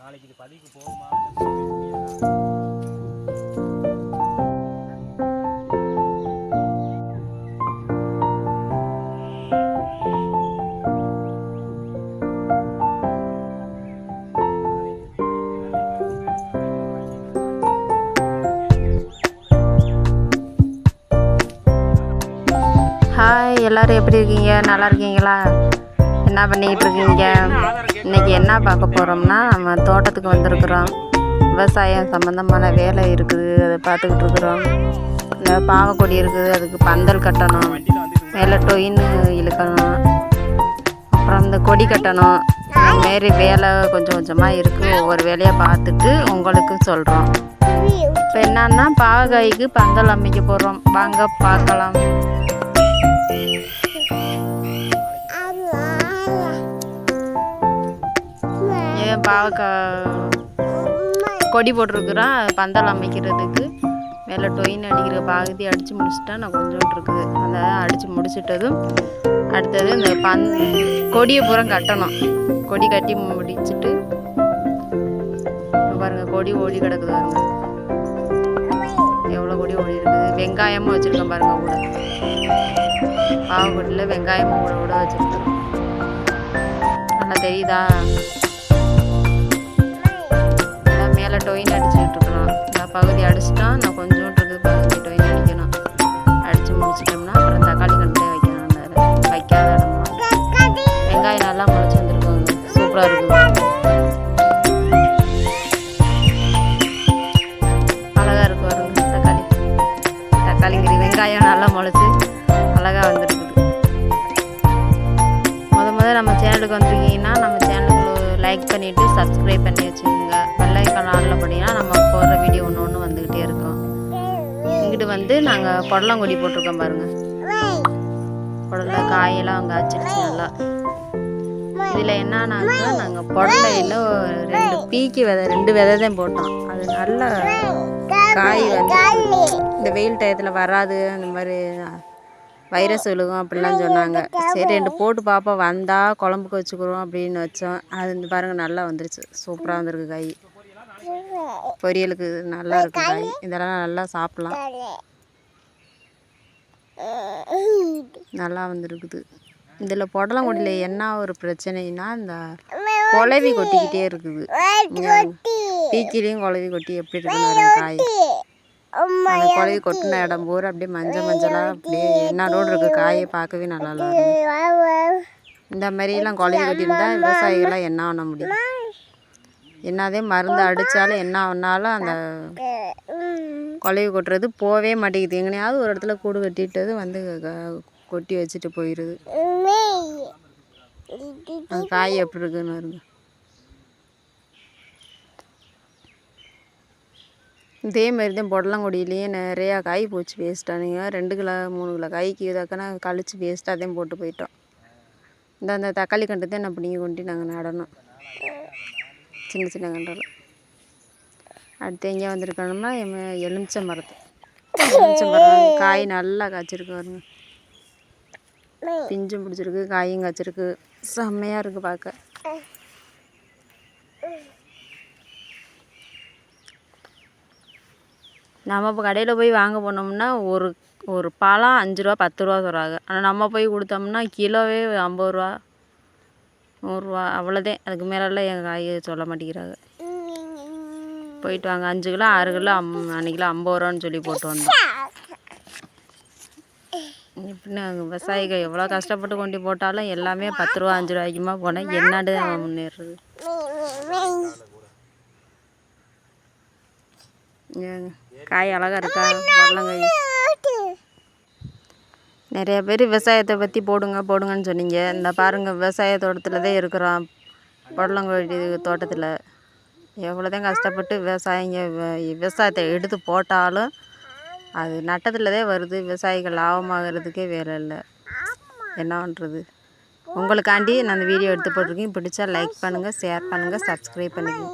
நாளைக்கு இது பதிவுக்கு போகுமா? ஹாய், எல்லோரும் எப்படி இருக்கீங்க? நல்லா இருக்கீங்களா? என்ன பண்ணிக்கிட்டு இருக்கீங்க? இன்றைக்கி என்ன பார்க்க போகிறோம்னா, நம்ம தோட்டத்துக்கு வந்திருக்குறோம். விவசாயம் சம்மந்தமான வேலை இருக்குது, அதை பார்த்துக்கிட்டு இருக்கிறோம். இந்த பாவக்கொடி இருக்குது, அதுக்கு பந்தல் கட்டணும், மேலே டொயின்னு இழுக்கணும், அப்புறம் இந்த கொடி கட்டணும். இதுமாரி வேலை கொஞ்சம் கொஞ்சமாக இருக்குது. ஒவ்வொரு வேலையை பார்த்துட்டு உங்களுக்கு சொல்கிறோம். இப்போ என்னன்னா, பாவக்காய்க்கு பந்தல் அமைக்க போகிறோம். வாங்க பார்க்கலாம். பாவக்காய் கொடி போட்டிருக்குறோம். பந்தல் அமைக்கிறதுக்கு மேலே டொயின் அடிக்கிற பாகத்தி அடித்து முடிச்சுட்டா நான் கொஞ்சோண்டு இருக்குது. அந்த அடித்து முடிச்சிட்டதும் அடுத்தது இந்த கொடியை பூரா கட்டணும். கொடி கட்டி முடிச்சுட்டு பாருங்கள், கொடி ஓடி கிடக்குது பாருங்க. எவ்வளோ கொடி ஓடி இருக்குது. வெங்காயமும் வச்சுருக்கேன் பாருங்கள். கூட பாவக்கொடியில் வெங்காயமும் கூட கூட வச்சுருக்கேன். நல்லா தெரியுதா? மேலே டொயின் அடிச்சுக்கிட்டு இருக்கிறோம். இந்த பகுதி அடிச்சுட்டா நான் கொஞ்சோண்டு இருக்குது பகுதி டொயின் அடிக்கணும். அடித்து முடிச்சிட்டோம்னா அப்புறம் தக்காளி கண்டே வைக்கணும். அந்த வைக்காத இடம்லாம் வெங்காயம் நல்லா முளைச்சி வந்துருக்கோங்க. சூப்பராக இருக்குது. அழகாக இருக்கு வருங்க. தக்காளிங்கிற வெங்காயம் நல்லா முளைச்சி அழகாக வந்துருக்குது. முத நம்ம சேனலுக்கு வந்துருக்கீங்கன்னா நம்ம சேனலுக்கு லைக் பண்ணிவிட்டு சப்ஸ்கிரைப் பண்ணி வச்சுக்கோங்க. பெல் ஐக்கான் ஆனில் பண்ணிங்கன்னா நம்ம போடுற வீடியோ ஒன்று ஒன்று வந்துக்கிட்டே இருக்கோம். இங்கிட்டு வந்து நாங்கள் புடலங்கொடி போட்டிருக்கோம் பாருங்கள். புடலை காயெல்லாம் அங்கே வச்சிருச்சு நல்லா. இதில் என்னன்னாக்கா நாங்கள் புடலையில் 2 விதை தான் போட்டோம். அது நல்ல காய் வந்து இந்த வெயில் டயத்தில் வராது, அந்த மாதிரி வைரஸ் விழுகும் அப்படிலாம் சொன்னாங்க. சரி 2 போட்டு பார்ப்போம், வந்தால் குழம்புக்கு வச்சுக்கிறோம் அப்படின்னு வச்சோம். அது இந்த பாருங்கள் நல்லா வந்துருச்சு. சூப்பராக வந்துருக்கு காய். பொரியலுக்கு நல்லா இருக்குது காய். இதெல்லாம் நல்லா சாப்பிட்லாம். நல்லா வந்துருக்குது. இதில் புடலங்கொடியில் என்ன ஒரு பிரச்சனைனா, இந்த குலவி கொட்டிக்கிட்டே இருக்குது. பீக்கிலையும் குலவி கொட்டி எப்படி இருக்குன்னு காய். அந்த குலவி கொட்டின இடம் பூரா அப்படியே மஞ்சளாக அப்படியே என்னோடு இருக்குது. காயை பார்க்கவே நல்லா இருக்கும். இந்த மாதிரிலாம் குலவி கொட்டியிருந்தால் விவசாயிகளாம் என்ன பண்ண முடியும்? என்னதே மருந்து அடித்தாலும் என்ன ஆனாலும் அந்த குலவி கொட்டுறது போவே மாட்டேங்குது. எங்கனையாவது ஒரு இடத்துல கூடு கட்டிட்டது வந்து கொட்டி வச்சுட்டு போயிடுது. அந்த காய் எப்படி இருக்குன்னு வருங்க. இதே மாதிரி தான் புடலங்கொடியிலேயே நிறையா காய் போச்சு வேஸ்ட்டானுங்க. 2 கிலோ 3 கிலோ காய்க்கு இதாக்கனா கழிச்சு வேஸ்ட்டாக தான் போட்டு போயிட்டோம். அந்த தக்காளி கண்டு தான் நான் பிடிங்கி கொண்டு நாங்கள் நடணும். சின்ன சின்ன கண்டெல்லாம். அடுத்து எங்கே வந்திருக்கணும்னா எலுமிச்சை மரம் காய் நல்லா காய்ச்சிருக்கு பாருங்க. பிஞ்சும் பிடிச்சிருக்கு, காயும் காய்ச்சிருக்கு. செம்மையாக இருக்குது பார்க்க. நம்ம இப்போ கடையில் போய் வாங்க போனோம்னா ஒரு பழம் 5 ரூபா 10 ரூபா சொல்கிறாங்க. ஆனால் நம்ம போய் கொடுத்தோம்னா கிலோவே 50 ரூபா 100 ரூபா அவ்வளோதான். அதுக்கு மேலெல்லாம் எங்கள் காய் சொல்ல மாட்டேங்கிறாங்க. போயிட்டு வாங்க 5 கிலோ 6 கிலோ அன்றைக்கிலோ 50 ரூபான்னு சொல்லி போட்டு வந்தோம். இப்படின்னு விவசாயிகள் எவ்வளோ கஷ்டப்பட்டு கொண்டு போட்டாலும் எல்லாமே 10 ரூபா 5 ரூபாய்க்குமா போனால் என்னடு முன்னேறுறது. காய் அழகாக இருக்கா? புடலங்காய். நிறைய பேர் விவசாயத்தை பற்றி போடுங்கன்னு சொன்னீங்க. இந்த பாருங்கள், விவசாய தோட்டத்தில் தான் இருக்கிறோம். புடலங்காய் தோட்டத்தில் எவ்வளோ தான் கஷ்டப்பட்டு விவசாயத்தை எடுத்து போட்டாலும் அது நட்டத்தில் தான் வருது. விவசாயிகள் லாபமாகிறதுக்கே வேலை இல்லை. என்ன பண்ணுறது? உங்களுக்காண்டி நான் அந்த வீடியோ எடுத்து போட்டிருக்கேன். பிடிச்சா லைக் பண்ணுங்கள், ஷேர் பண்ணுங்கள், சப்ஸ்கிரைப் பண்ணிக்கோங்க.